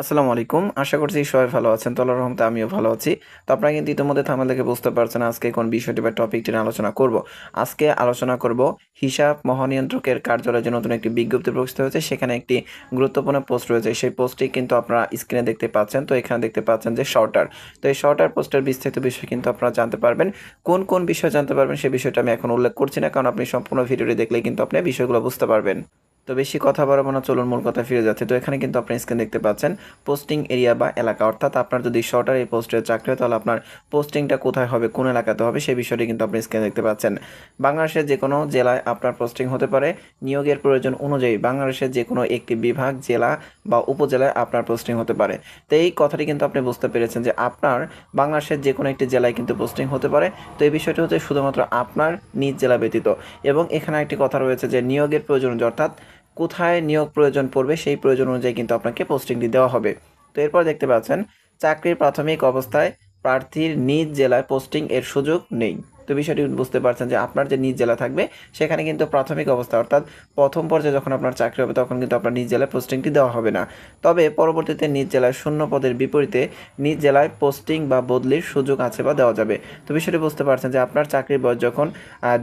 আসসালামু আলাইকুম। আশা করছি সবাই ভালো আছেন। তো আল্লাহর রহমতে আমিও ভালো আছি। তো আপনারা কিন্তু ইতিমধ্যে থাম্বনেল দেখে বুঝতে পারছেন আজকে কোন বিষয়টি বা টপিকটি নিয়ে আলোচনা করব। আজকে আলোচনা করব হিসাব মহানিয়ন্ত্রকের কার্যালয়ে যে নতুন একটি বিজ্ঞপ্তি প্রকাশিত হয়েছে সেখানে একটি গুরুত্বপূর্ণ পোস্ট রয়েছে। সেই পোস্টটি কিন্তু আপনারা স্ক্রিনে দেখতে পাচ্ছেন। তো এখানে দেখতে পাচ্ছেন যে শর্টার। তো এই শর্টার পোস্টের বিস্তারিত বিষয় কিন্তু আপনারা জানতে পারবেন। কোন বিষয় জানতে পারবেন সে বিষয়টা আমি এখন উল্লেখ করছি না, কারণ আপনি সম্পূর্ণ ভিডিওটি দেখলেই কিন্তু আপনি বিষয়গুলো বুঝতে পারবেন। তো বেশি কথা বাড়াবো না, চলুন মূল কথা ফিরে যাচ্ছে। তো এখানে কিন্তু আপনি স্ক্রিন দেখতে পাচ্ছেন পোস্টিং এরিয়া বা এলাকা, অর্থাৎ আপনার যদি শর্টার এই পোস্টের চাকরি হয় তাহলে আপনার পোস্টিংটা কোথায় হবে, কোন এলাকাতে হবে সেই বিষয়টি কিন্তু আপনি স্ক্রিনে দেখতে পাচ্ছেন। বাংলাদেশের যে কোনো জেলায় আপনার পোস্টিং হতে পারে। নিয়োগের প্রয়োজন অনুযায়ী বাংলাদেশের যে কোনো একটি বিভাগ, জেলা বা উপজেলায় আপনার পোস্টিং হতে পারে। তো এই কথাটি কিন্তু আপনি বুঝতে পেরেছেন যে আপনার বাংলাদেশের যে কোনো একটি জেলায় কিন্তু পোস্টিং হতে পারে। তো এই বিষয়টি হচ্ছে শুধুমাত্র আপনার নিজ জেলা ব্যতীত। এবং এখানে একটি কথা রয়েছে যে নিয়োগের প্রয়োজন অনুযায়ী, অর্থাৎ কোথায় নিয়োগ প্রয়োজন পড়বে সেই প্রয়োজন অনুযায়ী কিন্তু আপনাকে পোস্টিংটি দেওয়া হবে। তো এরপর দেখতে পাচ্ছেন চাকরির প্রাথমিক অবস্থায় প্রার্থীর নিজ জেলায় পোস্টিং এর সুযোগ নেই। তো বিষয়টি বুঝতে পারছেন যে আপনার যে নিজ জেলা থাকবে সেখানে কিন্তু প্রাথমিক অবস্থা, অর্থাৎ প্রথম পর্যায়ে যখন আপনার চাকরি হবে তখন কিন্তু আপনার নিজ জেলায় পোস্টিংটি দেওয়া হবে না। তবে পরবর্তীতে নিজ জেলায় শূন্য পদের বিপরীতে নিজ জেলায় পোস্টিং বা বদলির সুযোগ আছে বা দেওয়া যাবে। তো বিষয়টি বুঝতে পারছেন যে আপনার চাকরির বয়স যখন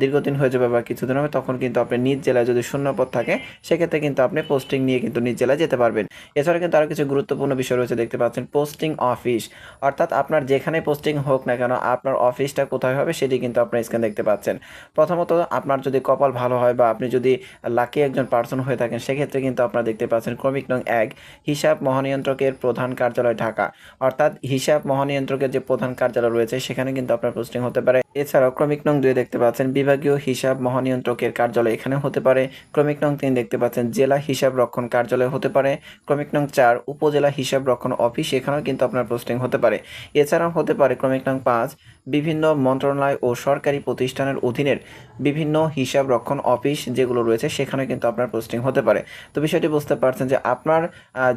দীর্ঘদিন হয়ে যাবে বা কিছুদিন হবে তখন কিন্তু আপনি নিজ জেলায় যদি শূন্য পদ থাকে সেক্ষেত্রে কিন্তু আপনি পোস্টিং নিয়ে কিন্তু নিজ জেলায় যেতে পারবেন। এছাড়া কিন্তু আরও কিছু গুরুত্বপূর্ণ বিষয় রয়েছে, দেখতে পাচ্ছেন পোস্টিং অফিস, অর্থাৎ আপনার যেখানে পোস্টিং হোক না কেন আপনার অফিসটা কোথায় হবে সেটি কিন্তু আপনার স্ক্রিন দেখতে পাচ্ছেন। প্রথমত আপনার যদি কপাল ভালো হয় বা আপনি যদি লাকি একজন পার্সন হয়ে থাকেন সেক্ষেত্রে কিন্তু আপনারা দেখতে পাচ্ছেন ক্রমিক নং 1 হিসাব মহানিয়ন্ত্রকের প্রধান কার্যালয় ঢাকা, অর্থাৎ হিসাব মহানিয়ন্ত্রকের যে প্রধান কার্যালয় রয়েছে সেখানে কিন্তু আপনার পোস্টিং হতে পারে। এছাড়াও ক্রমিক নং 2 দেখতে পাচ্ছেন বিভাগীয় হিসাব মহানিয়ন্ত্রকের কার্যালয় এখানে হতে পারে। ক্রমিক নং 3 দেখতে পাচ্ছেন জেলা হিসাব রক্ষণ কার্যালয় হতে পারে। ক্রমিক নং 4 উপজেলা হিসাব রক্ষণ অফিস, এখানেও কিন্তু আপনার পোস্টিং হতে পারে। এছাড়াও হতে পারে ক্রমিক নং 5 বিভিন্ন মন্ত্রণালয় ও সরকারি প্রতিষ্ঠানের অধীনের বিভিন্ন হিসাব রক্ষণ অফিস যেগুলো রয়েছে সেখানে কিন্তু আপনার পোস্টিং হতে পারে। তো বিষয়টি বুঝতে পারছেন যে আপনার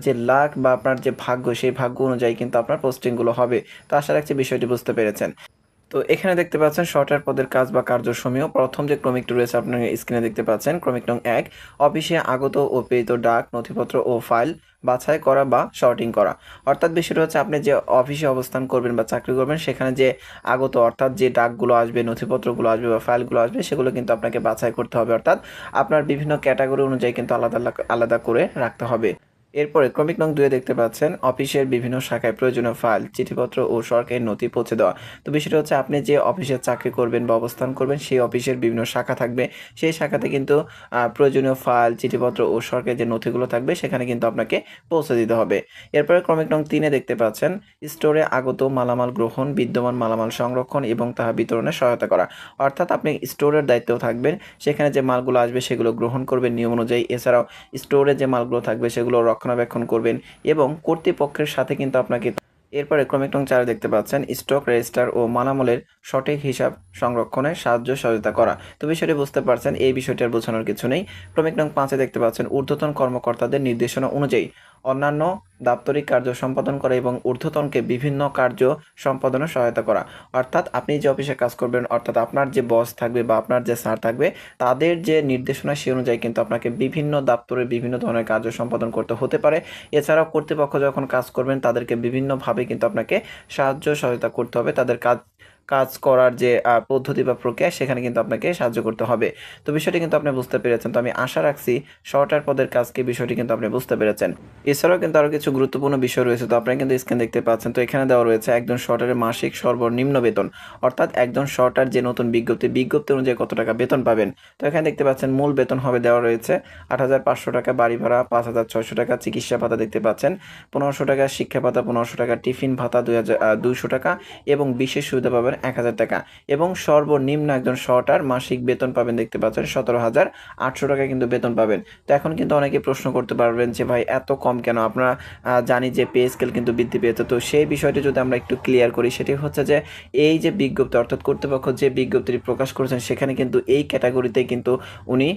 যে লাক বা আপনার যে ভাগ্য সেই ভাগ্য অনুযায়ী কিন্তু আপনার পোস্টিংগুলো হবে। তো আশা রাখছি বিষয়টি বুঝতে পেরেছেন। তো এখানে দেখতে পাচ্ছেন শর্টার পদের কাজ বা কার্যসমূহ। প্রথম যে ক্রমিকটি রয়েছে আপনার স্ক্রিনে দেখতে পাচ্ছেন ক্রমিক নং 1 অফিসে আগত ও প্রেরিত ডাক, নথিপত্র ও ফাইল বাছাই করা বা শর্টিং করা। অর্থাৎ বিষয়টা হচ্ছে আপনি যে অফিসে অবস্থান করবেন বা চাকরি করবেন সেখানে যে আগত, অর্থাৎ যে ডাকগুলো আসবে, নথিপত্রগুলো আসবে বা ফাইলগুলো আসবে সেগুলো কিন্তু আপনাকে বাছাই করতে হবে, অর্থাৎ আপনার বিভিন্ন ক্যাটাগরি অনুযায়ী কিন্তু আলাদা আলাদা করে রাখতে হবে। এরপরে ক্রমিক নং 2 দেখতে পাচ্ছেন অফিসের বিভিন্ন শাখায় প্রয়োজনীয় ফাইল, চিঠিপত্র ও সরকারি নথি পৌঁছে দেওয়া। তো বিষয়টা হচ্ছে আপনি যে অফিসে চাকরি করবেন বা অবস্থান করবেন সেই অফিসের বিভিন্ন শাখা থাকবে, সেই শাখাতে কিন্তু প্রয়োজনীয় ফাইল, চিঠিপত্র ও সরকারি যে নথিগুলো থাকবে সেখানে কিন্তু আপনাকে পৌঁছে দিতে হবে। এরপরে ক্রমিক নং 3 দেখতে পাচ্ছেন স্টোরে আগত মালামাল গ্রহণ, বিদ্যমান মালামাল সংরক্ষণ এবং তাহা বিতরণে সহায়তা করা। অর্থাৎ আপনি স্টোরের দায়িত্বেও থাকবেন, সেখানে যে মালগুলো আসবে সেগুলো গ্রহণ করবেন নিয়ম অনুযায়ী। এছাড়াও স্টোরে যে মালগুলো থাকবে সেগুলো রক্ষণাবেক্ষণ করবেন এবং কর্তৃপক্ষের সাথে কিন্তু আপনাকে। এরপরে ক্রমিক নং 4 দেখতে পাচ্ছেন স্টক রেজিস্টার ও মালামালের সঠিক হিসাব সংরক্ষণে সাহায্য সহযোগিতা করা। তো বিষয়টি বুঝতে পারছেন, এই বিষয়টি আর বোঝানোর কিছু নেই। ক্রমিক নং 5 দেখতে পাচ্ছেন ঊর্ধ্বতন কর্মকর্তাদের নির্দেশনা অনুযায়ী অন্যান্য দাপ্তরিক কার্য সম্পাদন করা এবং ঊর্ধ্বতনকে বিভিন্ন কার্য সম্পাদনে সহায়তা করা। অর্থাৎ আপনি যে অফিসে কাজ করবেন, অর্থাৎ আপনার যে বস থাকবে বা আপনার যে স্যার থাকবে তাদের যে নির্দেশনা সে অনুযায়ী কিন্তু আপনাকে বিভিন্ন দপ্তরে বিভিন্ন ধরনের কার্য সম্পাদন করতে হতে পারে। এছাড়াও কর্তৃপক্ষ যখন কাজ করবেন তাদেরকে বিভিন্নভাবে কিন্তু আপনাকে সাহায্য সহায়তা করতে হবে, তাদের কাজ কাজ করার যে পদ্ধতি বা প্রক্রিয়া সেখানে কিন্তু আপনাকে সাহায্য করতে হবে। তো বিষয়টি কিন্তু আপনি বুঝতে পেরেছেন। তো আমি আশা রাখছি শর্টার পদের কাজকে বিষয়টি কিন্তু আপনি বুঝতে পেরেছেন। এছাড়াও কিন্তু আরও কিছু গুরুত্বপূর্ণ বিষয় রয়েছে। তো আপনারা কিন্তু স্ক্রিন দেখতে পাচ্ছেন। তো এখানে দেওয়া রয়েছে একজন শর্টারের মাসিক সর্বনিম্ন বেতন, অর্থাৎ একজন শর্টার যে নতুন বিজ্ঞপ্তি অনুযায়ী কত টাকা বেতন পাবেন। তো এখানে দেখতে পাচ্ছেন মূল বেতন হবে দেওয়া রয়েছে ৮,৫০০ টাকা, বাড়ি ভাড়া ৫,৬০০ টাকা, চিকিৎসা ভাতা দেখতে পাচ্ছেন ১৫০০ টাকা, শিক্ষা ভাতা ১৫০০ টাকা, টিফিন ভাতা ২০০ টাকা এবং বিশেষ সুবিধা পাবেন ১,০০০ টাকা। এবং সর্বনিম্ন একজন শর্টার মাসিক বেতন পাবেন দেখতে পাচ্ছেন ১৭,৮০০ টাকা কিন্তু বেতন পাবেন। তো এখন কিন্তু অনেকে প্রশ্ন করতে পারবেন যে ভাই এত কম কেন? আমরা জানি যে পে স্কেল কিন্তু বৃদ্ধি পেয়েছে। তো সেই বিষয়টি যদি আমরা একটু ক্লিয়ার করি সেটি হচ্ছে যে এই যে বিজ্ঞপ্তি, অর্থাৎ কর্তৃপক্ষ যে বিজ্ঞপ্তিটি প্রকাশ করেছেন সেখানে কিন্তু এই ক্যাটাগরিতেই কিন্তু উনি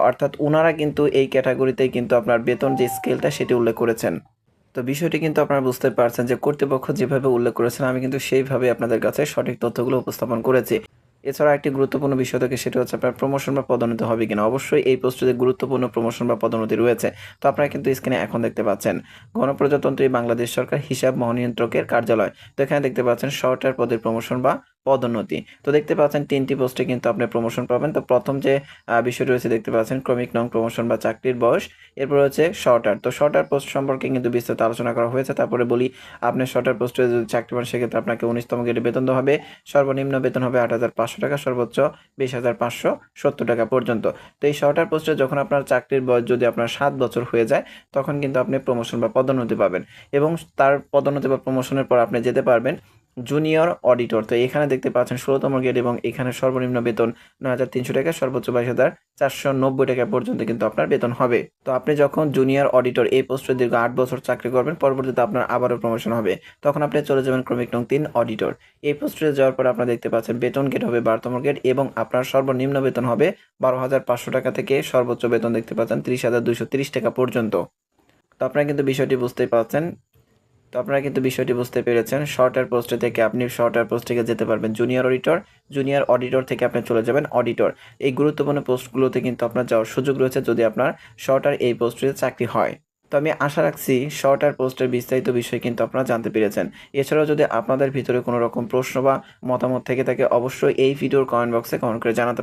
অর্থাৎ উনারা কিন্তু এই ক্যাটাগরিতেই কিন্তু আপনার বেতন যে স্কেলটা সেটি উল্লেখ করেছেন। তো বিষয়টি কিন্তু আপনারা বুঝতে পারছেন যে কর্তৃপক্ষ যেভাবে উল্লেখ করেছেন আমি কিন্তু সেইভাবে আপনাদের কাছে সঠিক তথ্যগুলো উপস্থাপন করেছি। এছাড়া একটি গুরুত্বপূর্ণ বিষয় থাকে, সেটা হচ্ছে আপনার প্রমোশন বা পদোন্নতি হবে কিনা। অবশ্যই এই পোস্টটিতে গুরুত্বপূর্ণ প্রমোশন বা পদোন্নতি রয়েছে। তো আপনারা কিন্তু স্ক্রিনে এখন দেখতে পাচ্ছেন গণপ্রজাতন্ত্রী বাংলাদেশ সরকার হিসাব মহানিয়ন্ত্রকের কার্যালয়। তো এখানে দেখতে পাচ্ছেন সরকার পদের প্রমোশন বা পদোন্নতি। তো দেখতে পাচ্ছেন ৩টি পোস্টে কিন্তু আপনি প্রমোশন পাবেন। তো প্রথম যে বিষয়টি রয়েছে দেখতে পাচ্ছেন ক্রমিক নং প্রমোশন বা চাকরির বয়স। এরপর হচ্ছে শর্টার। তো শর্টার পোস্ট সম্পর্কে কিন্তু বিস্তারিত আলোচনা করা হয়েছে। তারপরে বলি, আপনি শর্টার পোস্টে যদি চাকরি পান সেক্ষেত্রে আপনাকে ১৯তম গ্রেডে বেতন দেওয়া হবে। সর্বনিম্ন বেতন হবে ৮,৫০০ টাকা, সর্বোচ্চ ২০,৫৭০ টাকা পর্যন্ত। তো এই শর্টার পোস্টে যখন আপনার চাকরির বয়স যদি আপনার ৭ বছর হয়ে যায়, তখন কিন্তু আপনি প্রমোশন বা পদোন্নতি পাবেন এবং তার পদোন্নতি বা প্রমোশনের পর আপনি যেতে পারবেন জুনিয়র অডিটর। তো এখানে দেখতে পাচ্ছেন ১৬তম গ্রেড এবং এখানে সর্বনিম্ন বেতন ৯,৩০০ টাকা, সর্বোচ্চ ২২,৪৯০ টাকা পর্যন্ত কিন্তু আপনার বেতন হবে। তো আপনি যখন জুনিয়র অডিটর এই পোস্টে দীর্ঘ ৮ বছর চাকরি করবেন, পরবর্তীতে আপনার আবারও প্রমোশন হবে। তখন আপনি চলে যাবেন ক্রমিক নং ৩ অডিটর। এই পোস্টে যাওয়ার পর আপনারা দেখতে পাচ্ছেন বেতন গ্রেড হবে ১২তম গ্রেড এবং আপনার সর্বনিম্ন বেতন হবে ১২,৫০০ টাকা থেকে সর্বোচ্চ বেতন দেখতে পাচ্ছেন ৩০,২৩০ টাকা পর্যন্ত। তো আপনারা কিন্তু বিষয়টি বুঝতেই পারছেন। তো আপনারা কিন্তু বিষয়টি বুঝতে পেরেছেন। শর্টার পোস্টে থেকে আপনি শর্টার পোস্ট থেকে যেতে পারবেন জুনিয়র অডিটর। জুনিয়র অডিটর থেকে আপনি চলে যাবেন অডিটর। এই গুরুত্বপূর্ণ পোস্টগুলোতে কিন্তু আপনার যাওয়ার সুযোগ রয়েছে যদি আপনার শর্টার এই পোস্টে চাকরি হয়। তো আমি আশা রাখছি শর্টার পোস্টের বিস্তারিত বিষয় কিন্তু আপনারা জানতে পেরেছেন। এছাড়াও যদি আপনাদের ভিতরে কোনো রকম প্রশ্ন বা মতামত থেকে থাকে, অবশ্যই এই ভিডিওর কমেন্ট বক্সে কমেন্ট করে জানাতে